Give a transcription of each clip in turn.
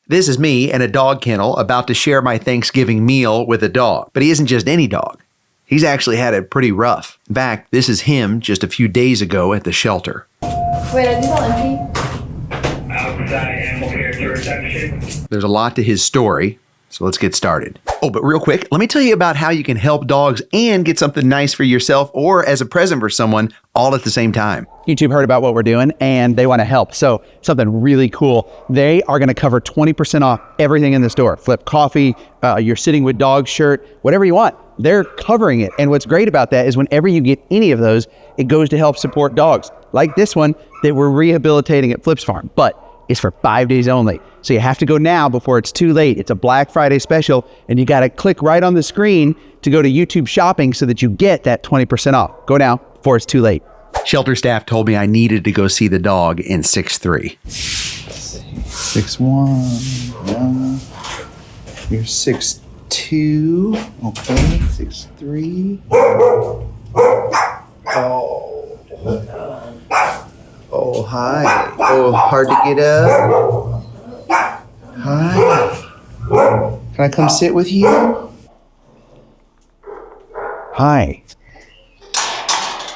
This is me in a dog kennel about to share my Thanksgiving meal with a dog. But he isn't just any dog. He's actually had it pretty rough. In fact, this is him just a few days ago at the shelter. Wait, are these all empty? Outside animal care to reception. There's a lot to his story, so let's get started. Oh, but real quick, let me tell you about how you can help dogs and get something nice for yourself or as a present for someone all at the same time. YouTube heard about what we're doing and they want to help. So something really cool. They are going to cover 20% off everything in the store. Flip coffee, your sitting with dog shirt, whatever you want. They're covering it. And what's great about that is whenever you get any of those, it goes to help support dogs. Like this one that we're rehabilitating at Flip's Farm, but it's for 5 days only. So you have to go now before it's too late. It's a Black Friday special and you got to click right on the screen to go to YouTube shopping so that you get that 20% off. Go now before it's too late. Shelter staff told me I needed to go see the dog in 6'3". 6'1", yeah. You're 6'2", okay, 6'3". Oh, hi. Oh, hard to get up? Hi. Can I come sit with you? Hi.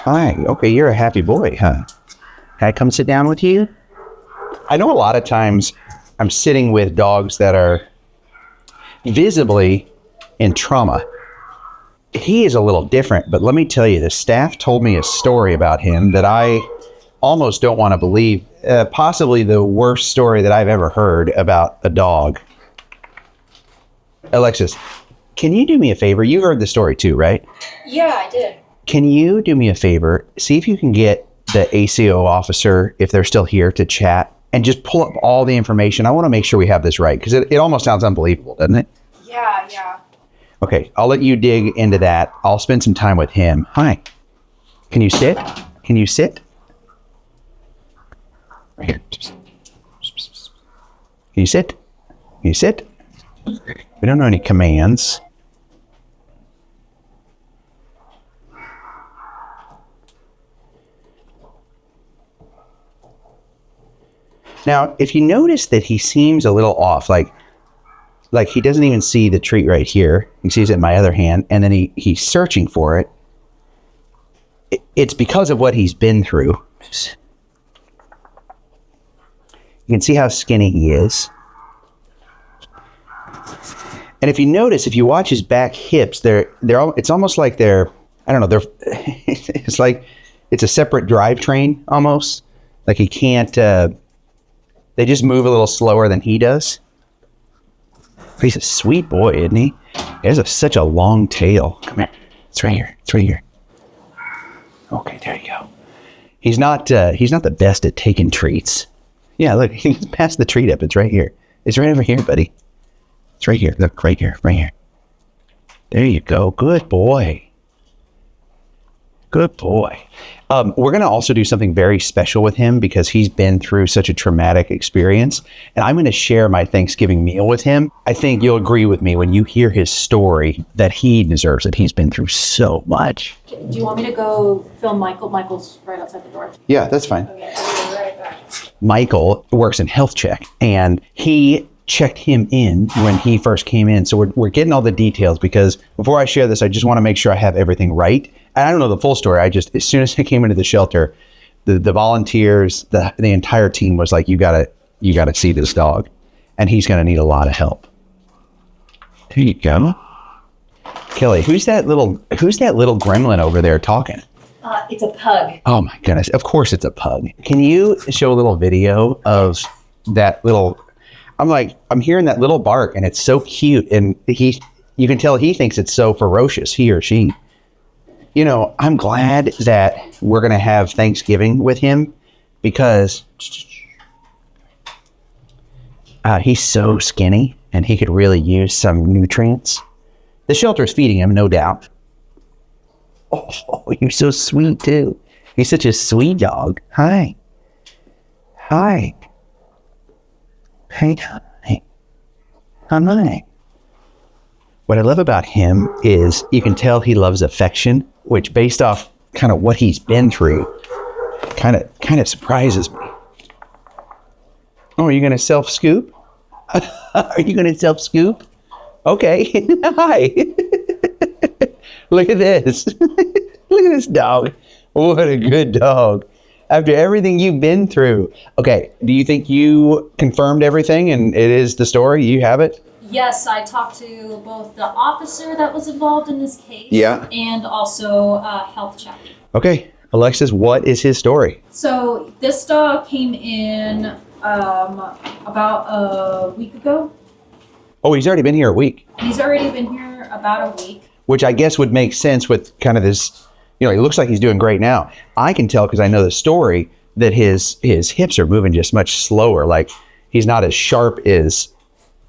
Hi. Okay, you're a happy boy, huh? Can I come sit down with you? I know a lot of times I'm sitting with dogs that are visibly in trauma. He is a little different, but let me tell you, the staff told me a story about him that I almost don't want to believe. Possibly the worst story that I've ever heard about a dog. Alexis, can you do me a favor? You heard the story too, right? Yeah, I did. Can you do me a favor? See if you can get the ACO officer, if they're still here, to chat and just pull up all the information. I want to make sure we have this right because it almost sounds unbelievable, doesn't it? Yeah. Okay, I'll let you dig into that. I'll spend some time with him. Hi. Can you sit? Can you sit? Right here. Can you sit? Can you sit? We don't know any commands. Now, if you notice that he seems a little off, like he doesn't even see the treat right here. He sees it in my other hand, and then he's searching for it. It's because of what he's been through. You can see how skinny he is. And if you notice, if you watch his back hips, it's almost like I don't know, it's like it's a separate drivetrain almost. Like he can't, they just move a little slower than he does. He's a sweet boy, isn't he? He has such a long tail. Come here. It's right here. It's right here. Okay, there you go. He's not the best at taking treats. Yeah, look, he's passed the treat up. It's right here. It's right over here, buddy. It's right here. Look, right here. Right here. There you go. Good boy. Good boy. We're going to also do something very special with him because he's been through such a traumatic experience. And I'm going to share my Thanksgiving meal with him. I think you'll agree with me when you hear his story that he deserves it. He's been through so much. Do you want me to go film Michael? Michael's right outside the door. Yeah, that's fine. Okay, I'll be right back. Michael works in health check and he checked him in when he first came in. So we're getting all the details because before I share this, I just want to make sure I have everything right. And I don't know the full story. As soon as I came into the shelter, the volunteers, the entire team was like, you gotta see this dog and he's going to need a lot of help. There you go. Kelly, who's that little gremlin over there talking? It's a pug. Oh my goodness. Of course it's a pug. Can you show a little video of that little, I'm hearing that little bark and it's so cute. And you can tell he thinks it's so ferocious, he or she. You know, I'm glad that we're going to have Thanksgiving with him because he's so skinny and he could really use some nutrients. The shelter's feeding him, no doubt. Oh, you're so sweet too. He's such a sweet dog. Hi. Hi. Hey, hi. Hi. What I love about him is you can tell he loves affection, which based off kind of what he's been through, kind of surprises me. Oh, are you going to self-scoop? Are you going to self-scoop? Okay. Hi. Look at this. Look at this dog. What a good dog. After everything you've been through. Okay. Do you think you confirmed everything and it is the story? You have it? Yes, I talked to both the officer that was involved in this case. Yeah. And also health check. Okay. Alexis, what is his story? So this dog came in about a week ago. Oh, he's already been here a week. He's already been here about a week. Which I guess would make sense with kind of this, he looks like he's doing great now. I can tell because I know the story that his hips are moving just much slower. Like he's not as sharp as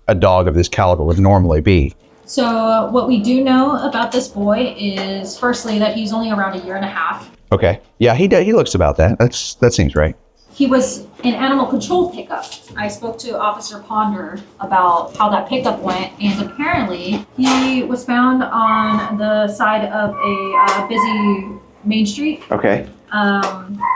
a dog of this caliber would normally be. So what we do know about this boy is firstly that he's only around a year and a half. Okay. Yeah, he looks about that. That seems right. He was an animal control pickup. I spoke to Officer Ponder about how that pickup went, and apparently he was found on the side of a busy main street. Okay.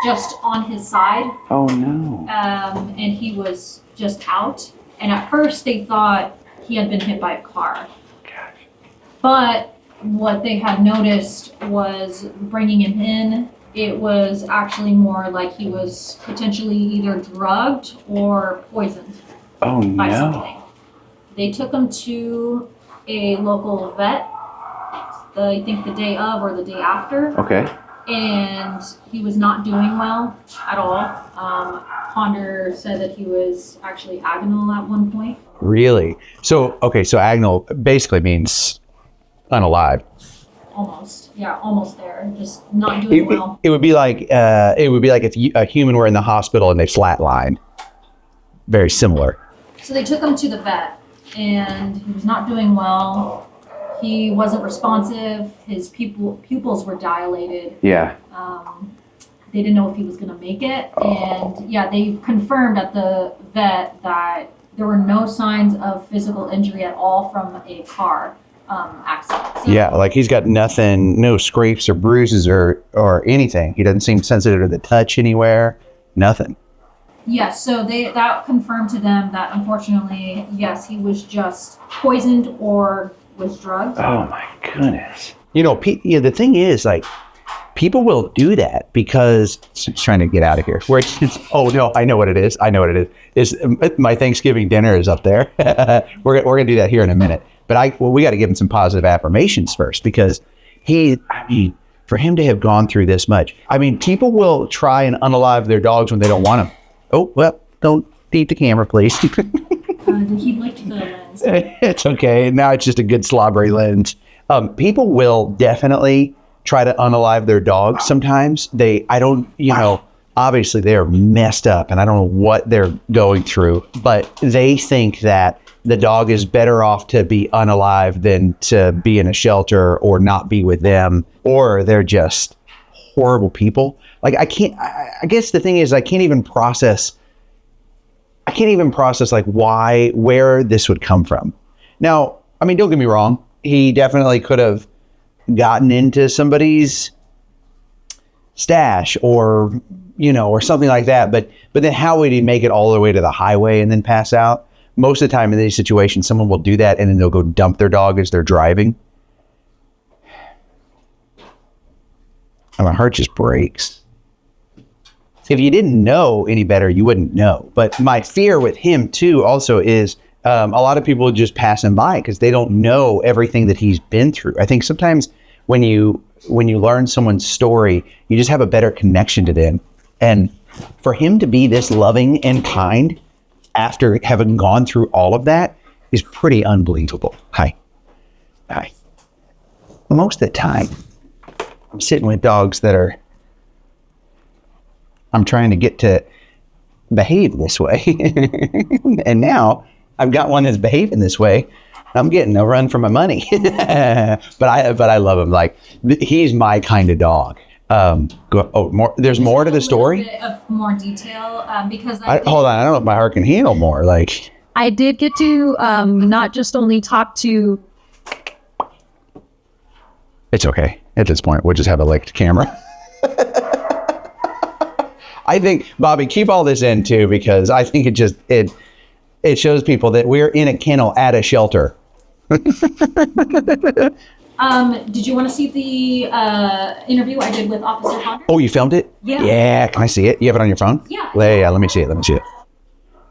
Just on his side. Oh no. And he was just out. And at first they thought he had been hit by a car. Gosh. But what they had noticed was bringing him in, it was actually more like he was potentially either drugged or poisoned Oh by no. something. They took him to a local vet, I think the day of or the day after, Okay. and he was not doing well at all. Ponder said that he was actually agonal at one point. Really? So agonal basically means unalive. Almost, yeah, almost there. Just not doing well. It would be like if a human were in the hospital and they flatlined. Very similar. So they took him to the vet, and he was not doing well. He wasn't responsive. His pupils were dilated. Yeah. They didn't know if he was going to make it. And yeah, they confirmed at the vet that there were no signs of physical injury at all from a car accident. So, Yeah, like he's got nothing, no scrapes or bruises or anything. He doesn't seem sensitive to the touch anywhere. Nothing. yes, so that confirmed to them that unfortunately, yes, he was just poisoned or was drugged. Oh my goodness. The thing is, like, people will do that because it's trying to get out of here. Where it's oh no, I know what it is. Is my Thanksgiving dinner is up there. We're gonna do that here in a minute. But we got to give him some positive affirmations first because for him to have gone through this much, people will try and unalive their dogs when they don't want them. Oh, well, don't eat the camera, please. He licked the lens. It's okay. Now it's just a good slobbery lens. People will definitely try to unalive their dogs. Sometimes obviously they're messed up and I don't know what they're going through, but they think that the dog is better off to be unalive than to be in a shelter or not be with them, or they're just horrible people. Like I guess the thing is I can't even process like where this would come from. Now, don't get me wrong. He definitely could have gotten into somebody's stash or something like that. But then how would he make it all the way to the highway and then pass out? Most of the time in these situations, someone will do that and then they'll go dump their dog as they're driving. And my heart just breaks. If you didn't know any better, you wouldn't know. But my fear with him too also is a lot of people just pass him by because they don't know everything that he's been through. I think sometimes when you learn someone's story, you just have a better connection to them. And for him to be this loving and kind after having gone through all of that is pretty unbelievable. Hi. Most of the time, I'm sitting with dogs that I'm trying to get to behave this way. And now I've got one that's behaving this way. I'm getting a run for my money. But I love him. Like, he's my kind of dog. There's more to the story? A bit of more detail because hold on, I don't know if my heart can handle more. Like, I did get to not just only talk to. It's okay. At this point, we'll just have a licked camera. I think, Bobby, keep all this in too, because I think it it shows people that we're in a kennel at a shelter. Did you want to see the interview I did with Officer Ponder? Oh, you filmed it? Yeah. Yeah, can I see it? You have it on your phone? Yeah. Yeah, let me see it.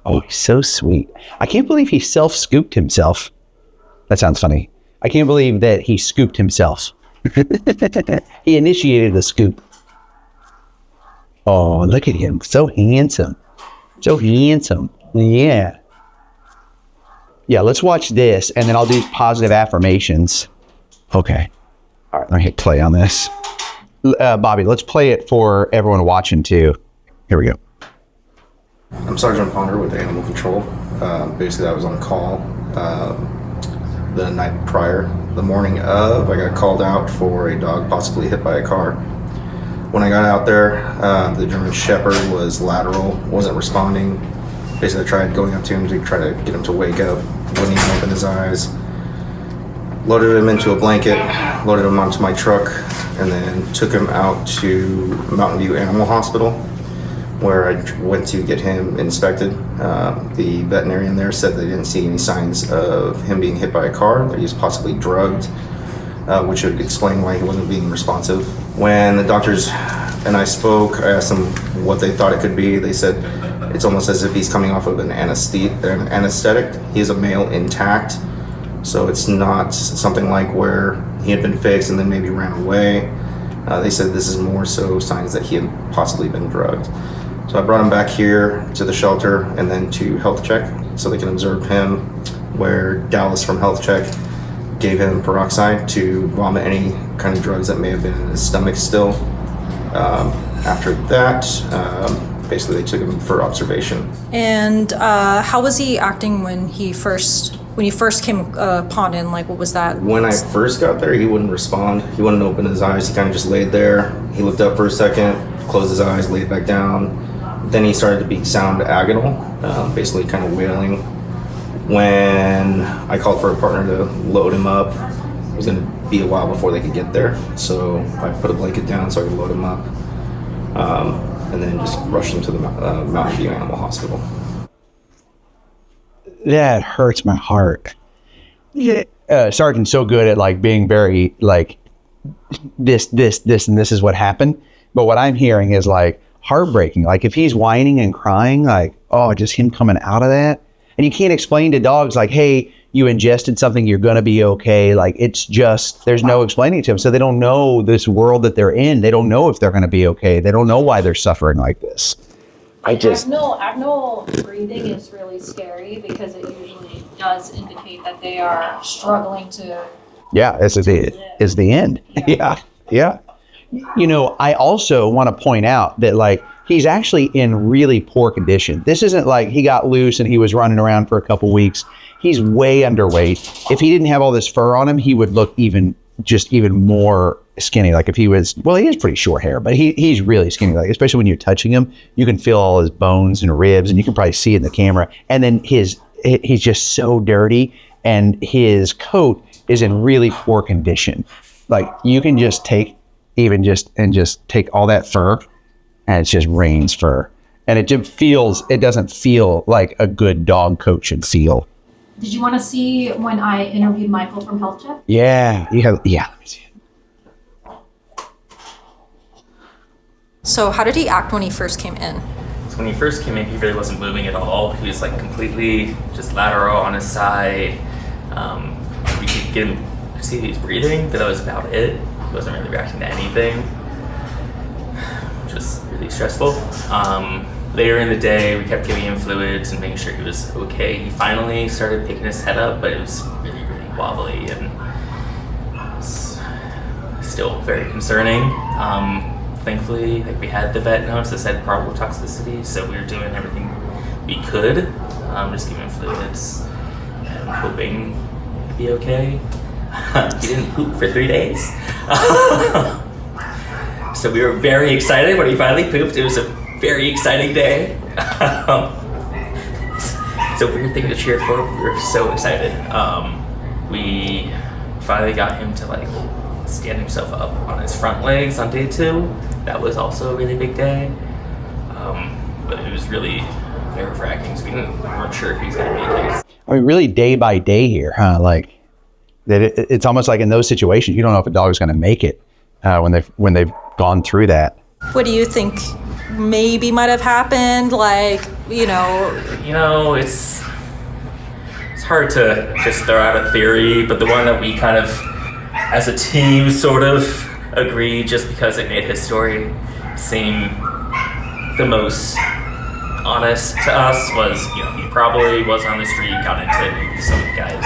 Oh, he's so sweet. I can't believe he self-scooped himself. That sounds funny. I can't believe that he scooped himself. He initiated the scoop. Oh, look at him. So handsome. Yeah. Yeah, let's watch this, and then I'll do positive affirmations. Okay. All right, let me hit play on this. Bobby, let's play it for everyone watching, too. Here we go. I'm Sergeant Ponder with Animal Control. Basically, I was on call the night prior. The morning of, I got called out for a dog possibly hit by a car. When I got out there, the German Shepherd was lateral, wasn't responding. Basically, I tried going up to him to try to get him to wake up. Wouldn't even open his eyes. Loaded him into a blanket, loaded him onto my truck, and then took him out to Mountain View Animal Hospital, where I went to get him inspected. The veterinarian there said they didn't see any signs of him being hit by a car, that he was possibly drugged, which would explain why he wasn't being responsive. When the doctors and I spoke, I asked them what they thought it could be. They said it's almost as if he's coming off of an anesthetic. He has a male intact, so it's not something like where he had been fixed and then maybe ran away. They said this is more so signs that he had possibly been drugged. So I brought him back here to the shelter and then to health check so they can observe him, where Dallas from health check gave him peroxide to vomit any kind of drugs that may have been in his stomach still. After that, basically they took him for observation. And how was he acting when you first came upon him? Like, what was that? When I first got there, he wouldn't respond. He wouldn't open his eyes. He kind of just laid there. He looked up for a second, closed his eyes, laid back down. Then he started to sound agonal, basically kind of wailing. When I called for a partner to load him up, it was going to be a while before they could get there. So I put a blanket down so I could load him up, and then just rushed him to the Mountain View Animal Hospital. That hurts my heart. Yeah. Sergeant's so good at like being very like this, and this is what happened. But what I'm hearing is like heartbreaking. Like if he's whining and crying, like, oh, just him coming out of that. And you can't explain to dogs like, hey, you ingested something, you're going to be okay. Like it's just, there's no explaining to them. So they don't know this world that they're in. They don't know if they're going to be okay. They don't know why they're suffering like this. Abnormal breathing is really scary because it usually does indicate that they are struggling to. Yeah, this is the end. Yeah. You know, I also want to point out that like he's actually in really poor condition. This isn't like he got loose and he was running around for a couple weeks. He's way underweight. If he didn't have all this fur on him, he would look even more skinny. Like if he was, well, he has pretty short hair, but he's really skinny. Like especially when you're touching him, you can feel all his bones and ribs, and you can probably see it in the camera. And then he's just so dirty, and his coat is in really poor condition. Like you can just take all that fur, and it's just Rain's fur, and it doesn't feel like a good dog coat should feel. Did you want to see when I interviewed Michael from Health Check? Yeah. Let me see it. So how did he act when he first came in? So when he first came in, he really wasn't moving at all. He was like completely just lateral on his side. We could get him to see he was breathing, but that was about it. He wasn't really reacting to anything. Just really stressful. Later in the day, we kept giving him fluids and making sure he was okay. He finally started picking his head up, but it was really, really wobbly and still very concerning. Thankfully, like we had the vet notes that said probable toxicity, so we were doing everything we could, just giving him fluids and hoping he'd be okay. He didn't poop for 3 days. So we were very excited when he finally pooped. It was a very exciting day. It's a weird thing to cheer for. We were so excited. We finally got him to like stand himself up on his front legs on day 2. That was also a really big day. But it was really nerve-wracking. So we weren't sure if he was going to make it. I mean, really day by day here, huh? Like that. It's almost like in those situations, you don't know if a dog is going to make it when they've gone through that. What do you think maybe might have happened? Like, It's hard to just throw out a theory, but the one that we kind of, as a team, sort of agreed, just because it made his story seem the most honest to us, was he probably was on the street, got into maybe some guy's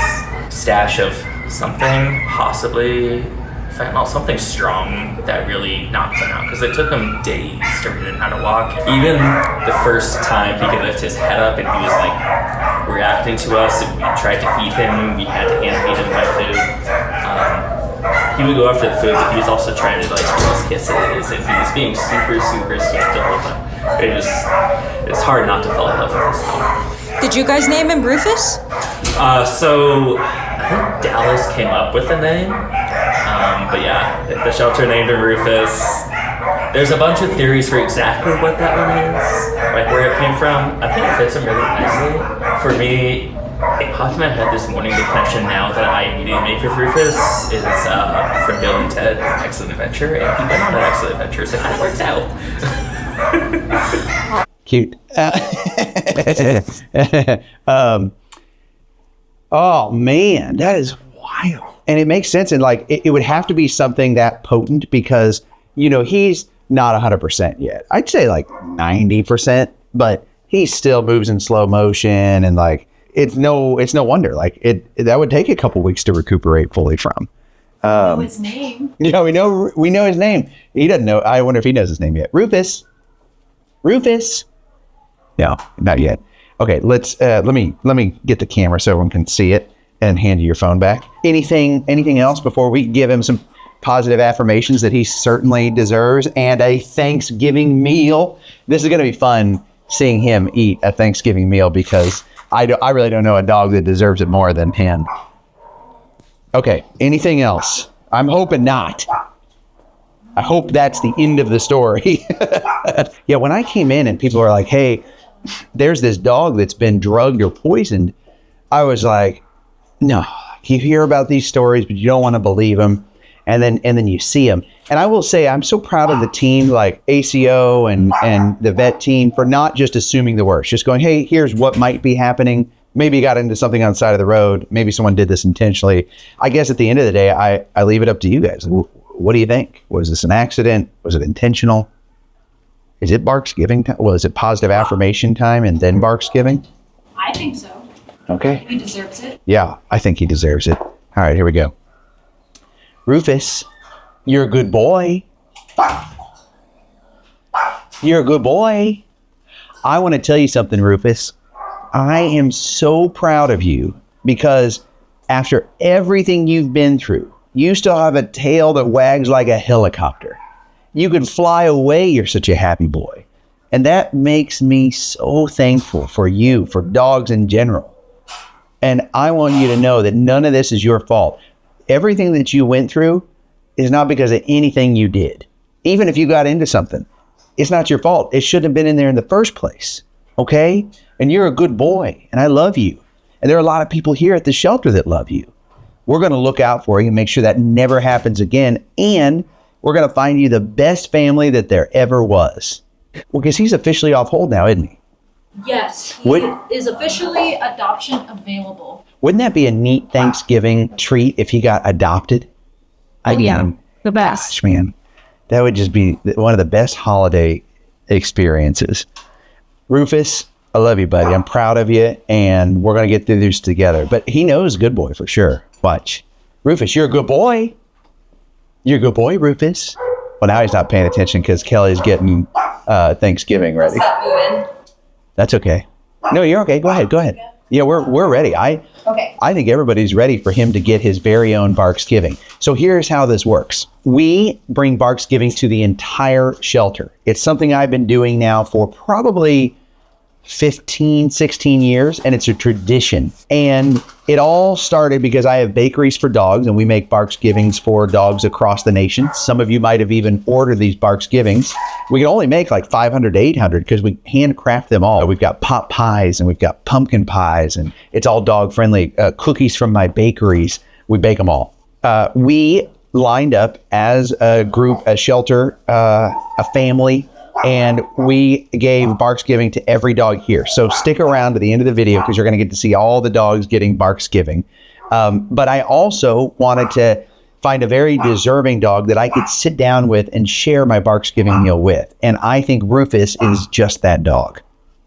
stash of something, possibly fentanyl, something strong that really knocked him out, because it took him days to learn how to walk. Even the first time he could lift his head up and he was like reacting to us, and we tried to feed him, we had to hand feed him my food. He would go after the food, but he was also trying to like almost kiss it, as if he was being super, super sweet the whole time. It's hard not to fall in love with this dog. Did you guys name him Rufus? So I think Dallas came up with the name. But yeah, the shelter named him Rufus. There's a bunch of theories for exactly what that one is, like where it came from. I think it fits him really nicely. For me, it popped in my head this morning, the connection now that I immediately make with Rufus is from Bill and Ted, Excellent Adventure, and he went on an excellent adventure, so it kind of works out. Cute. Oh man, that is wild. And it makes sense. And like, it would have to be something that potent, because, he's not 100% yet. I'd say like 90%, but he still moves in slow motion. And like, it's no wonder, like that would take a couple weeks to recuperate fully from. Know his name. We know his name. He doesn't know. I wonder if he knows his name yet. Rufus. No, not yet. Okay, let's let me get the camera so everyone can see it and hand you your phone back. Anything else before we give him some positive affirmations that he certainly deserves, and a Thanksgiving meal? This is going to be fun seeing him eat a Thanksgiving meal, because I really don't know a dog that deserves it more than him. Okay, anything else? I'm hoping not. I hope that's the end of the story. Yeah, when I came in and people were like, hey, there's this dog that's been drugged or poisoned, I was like, no, you hear about these stories, but you don't want to believe them. And then you see them. And I will say, I'm so proud of the team, like ACO and the vet team, for not just assuming the worst, just going, hey, here's what might be happening. Maybe you got into something on the side of the road. Maybe someone did this intentionally. I guess at the end of the day, I leave it up to you guys. What do you think? Was this an accident? Was it intentional? Is it Barksgiving time? Was it positive affirmation time and then Barksgiving? I think so. Okay. He deserves it. Yeah, I think he deserves it. All right, here we go. Rufus, you're a good boy. You're a good boy. I want to tell you something, Rufus. I am so proud of you, because after everything you've been through, you still have a tail that wags like a helicopter. You can fly away. You're such a happy boy. And that makes me so thankful for you, for dogs in general. And I want you to know that none of this is your fault. Everything that you went through is not because of anything you did. Even if you got into something, it's not your fault. It shouldn't have been in there in the first place. Okay? And you're a good boy, and I love you. And there are a lot of people here at the shelter that love you. We're going to look out for you and make sure that never happens again. And we're going to find you the best family that there ever was. Well, because he's officially off hold now, isn't he? Yes, he is officially adoption available. Wouldn't that be a neat Thanksgiving treat if he got adopted? The best. Gosh, man, that would just be one of the best holiday experiences. Rufus, I love you, buddy. I'm proud of you, and we're going to get through this together. But he knows good boy for sure. Watch. Rufus, you're a good boy. You're a good boy, Rufus. Well, now he's not paying attention because Kelly's getting Thanksgiving ready. Stop moving. That's okay. No, you're okay. Go ahead. Yeah, we're ready. I think everybody's ready for him to get his very own Barksgiving. So here's how this works. We bring Barksgiving to the entire shelter. It's something I've been doing now for probably 15, 16 years, and it's a tradition. And it all started because I have bakeries for dogs, and we make Barksgivings for dogs across the nation. Some of you might have even ordered these Barksgivings. We can only make like 500 to 800 because we handcraft them all. We've got pot pies and we've got pumpkin pies, and it's all dog friendly. Cookies from my bakeries, we bake them all. We lined up as a group, a shelter, a family, and we gave Barksgiving to every dog here. So stick around to the end of the video because you're going to get to see all the dogs getting Barksgiving. But I also wanted to find a very deserving dog that I could sit down with and share my Barksgiving meal with. And I think Rufus is just that dog.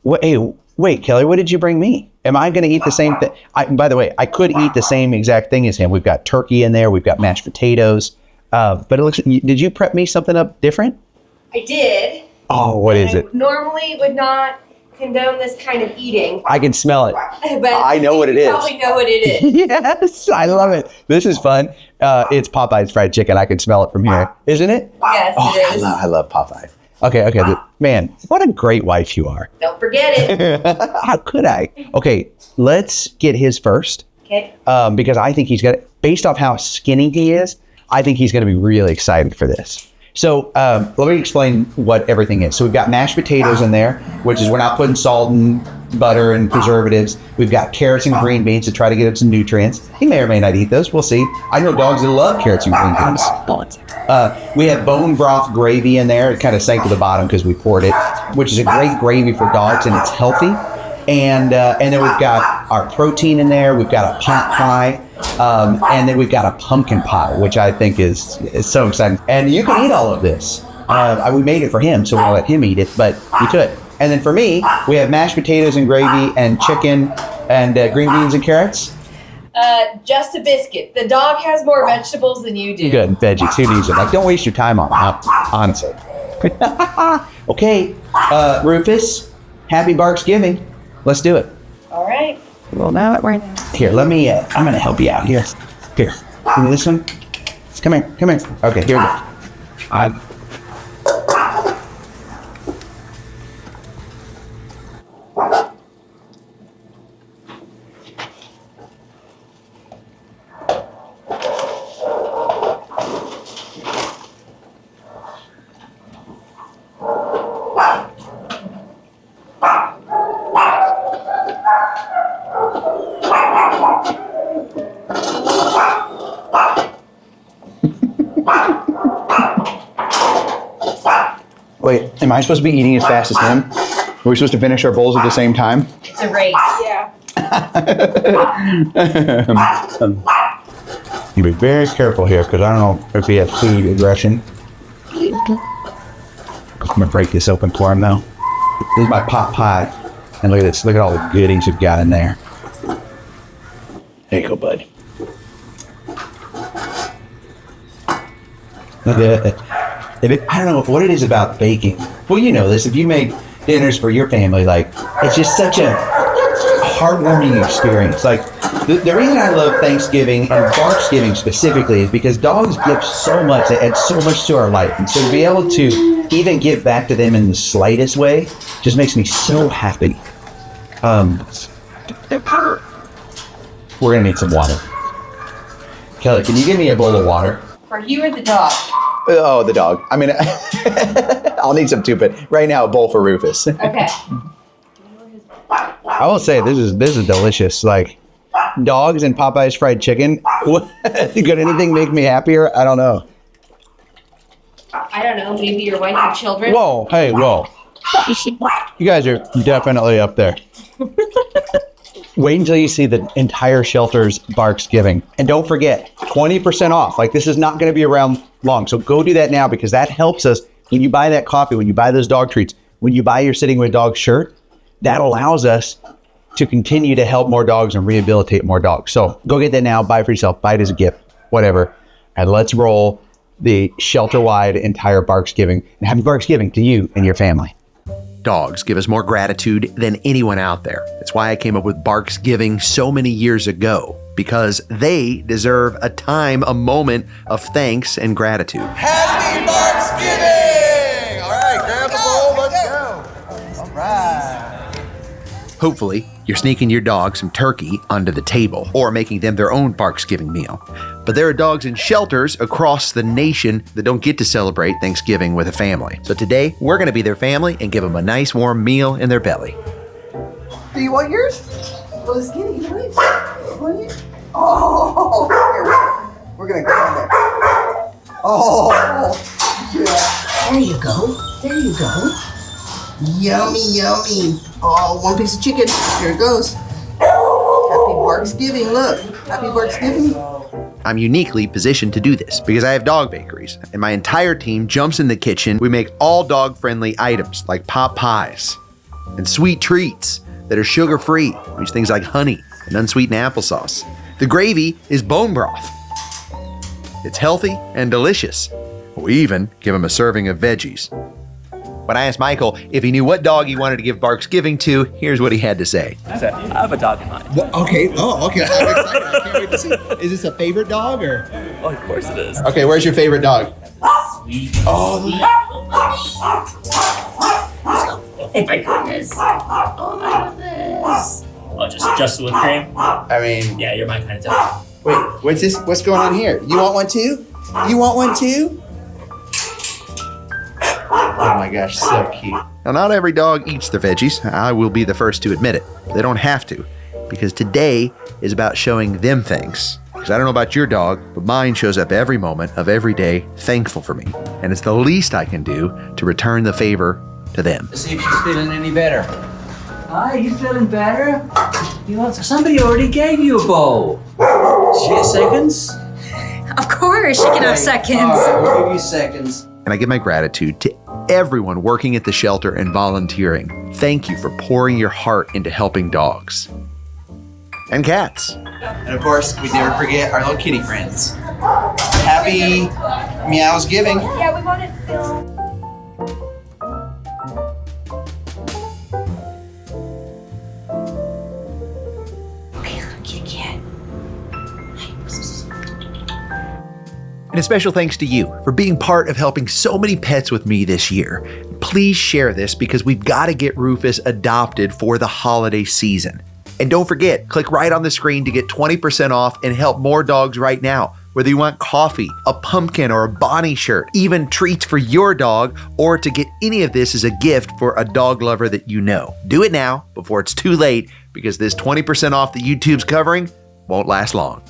Wait, Kelly, what did you bring me? Am I going to eat the same thing? By the way, I could eat the same exact thing as him. We've got turkey in there. We've got mashed potatoes. But it looks. Did you prep me something up different? I did. Oh, what is it? Normally would not condone this kind of eating. I can smell it. But I know what it is. You probably know what it is. Yes, I love it. This is fun. It's Popeye's fried chicken. I can smell it from here. Isn't it? Yes, it is. I love Popeye. Okay. Man, what a great wife you are. Don't forget it. How could I? Okay, let's get his first. Okay. Because I think he's based off how skinny he is, I think he's going to be really excited for this. So let me explain what everything is. So we've got mashed potatoes in there, which is we're not putting salt and butter and preservatives. We've got carrots and green beans to try to get him some nutrients. He may or may not eat those. We'll see. I know dogs that love carrots and green beans. We have bone broth gravy in there. It kind of sank to the bottom because we poured it, which is a great gravy for dogs, and it's healthy. And then we've got our protein in there. We've got a pot pie. And then we've got a pumpkin pie, which I think is so exciting. And you can eat all of this. We made it for him, so we'll let him eat it, but you could. And then for me, we have mashed potatoes and gravy and chicken and green beans and carrots. Just a biscuit. The dog has more vegetables than you do. Good, veggies. Who needs it? Like, don't waste your time on it, honestly. Okay, Rufus, happy Barksgiving. Let's do it. All right. Well, now that we're Here, let me, I'm going to help you out. Here. Give me this one. Come here. Okay, here we go. Wait, am I supposed to be eating as fast as him? Are we supposed to finish our bowls at the same time? It's a race. Yeah. You be very careful here because I don't know if he has food aggression. I'm gonna break this open for him though. This is my pot pie, and look at this. Look at all the goodies you've got in there. There you go, bud. I don't know what it is about baking. Well, you know this. If you make dinners for your family, like, it's just such a heartwarming experience. Like, the reason I love Thanksgiving and Barksgiving specifically is because dogs give so much. They add so much to our life. And so to be able to even give back to them in the slightest way just makes me so happy. We're going to need some water. Kelly, can you give me a bowl of water? For you or the dog? Oh, the dog. I mean, I'll need some too, but right now a bowl for Rufus. Okay. I will say this is delicious. Like, dogs and Popeye's fried chicken. Could anything make me happier? I don't know. I don't know. Maybe your wife and children. Whoa! Hey, whoa! You guys are definitely up there. Wait until you see the entire shelter's Barksgiving. And don't forget, 20% off. Like, this is not going to be around long. So go do that now because that helps us. When you buy that coffee, when you buy those dog treats, when you buy your Sitting with Dogs shirt, that allows us to continue to help more dogs and rehabilitate more dogs. So go get that now. Buy it for yourself. Buy it as a gift. Whatever. And let's roll the shelter-wide entire Barksgiving. And happy Barksgiving to you and your family. Dogs give us more gratitude than anyone out there. That's why I came up with Barksgiving so many years ago, because they deserve a time, a moment of thanks and gratitude. Happy Barksgiving! All right, grab the bowl, let's go. All right. Hopefully, you're sneaking your dog some turkey under the table or making them their own Barksgiving meal. But there are dogs in shelters across the nation that don't get to celebrate Thanksgiving with a family. So today, we're going to be their family and give them a nice warm meal in their belly. Do you want yours? Well, let's get it. Want it? Oh, here, we're going to go on there. Oh, yeah. There you go. There you go. Yummy, yummy. Oh, one piece of chicken. Here it goes. Happy Barksgiving. Look. Happy Barksgiving. I'm uniquely positioned to do this because I have dog bakeries, and my entire team jumps in the kitchen. We make all dog-friendly items like pot pies and sweet treats that are sugar-free. Use things like honey and unsweetened applesauce. The gravy is bone broth. It's healthy and delicious. We even give him a serving of veggies. When I asked Michael if he knew what dog he wanted to give Barksgiving to, here's what he had to say. I have a dog in mind. Okay. Oh, okay. I'm excited. I can't wait to see. Is this a favorite dog or? Oh, of course it is. Okay, where's your favorite dog? Sweet. Oh, Oh my goodness. Oh my goodness. Oh, just with cream? I mean, Yeah, you're my kind of dog. wait, what's this? What's going on here? You want one too? You want one too? Oh my gosh, so cute. Now, not every dog eats their veggies. I will be the first to admit it. They don't have to, because today is about showing them thanks. Because I don't know about your dog, but mine shows up every moment of every day thankful for me. And it's the least I can do to return the favor to them. See if she's feeling any better. Hi, you feeling better? You want somebody already gave you a bowl. She get seconds? Of course, she can have seconds. All right, we'll give you seconds. And I give my gratitude to everyone working at the shelter and volunteering. Thank you for pouring your heart into helping dogs and cats. And of course, we never forget our little kitty friends. Happy Meows Giving. Yeah, we wanted to film. And a special thanks to you for being part of helping so many pets with me this year. Please share this because we've got to get Rufus adopted for the holiday season. And don't forget, click right on the screen to get 20% off and help more dogs right now. Whether you want coffee, a pumpkin, or a Bonnie shirt, even treats for your dog, or to get any of this as a gift for a dog lover that you know. Do it now before it's too late, because this 20% off that YouTube's covering won't last long.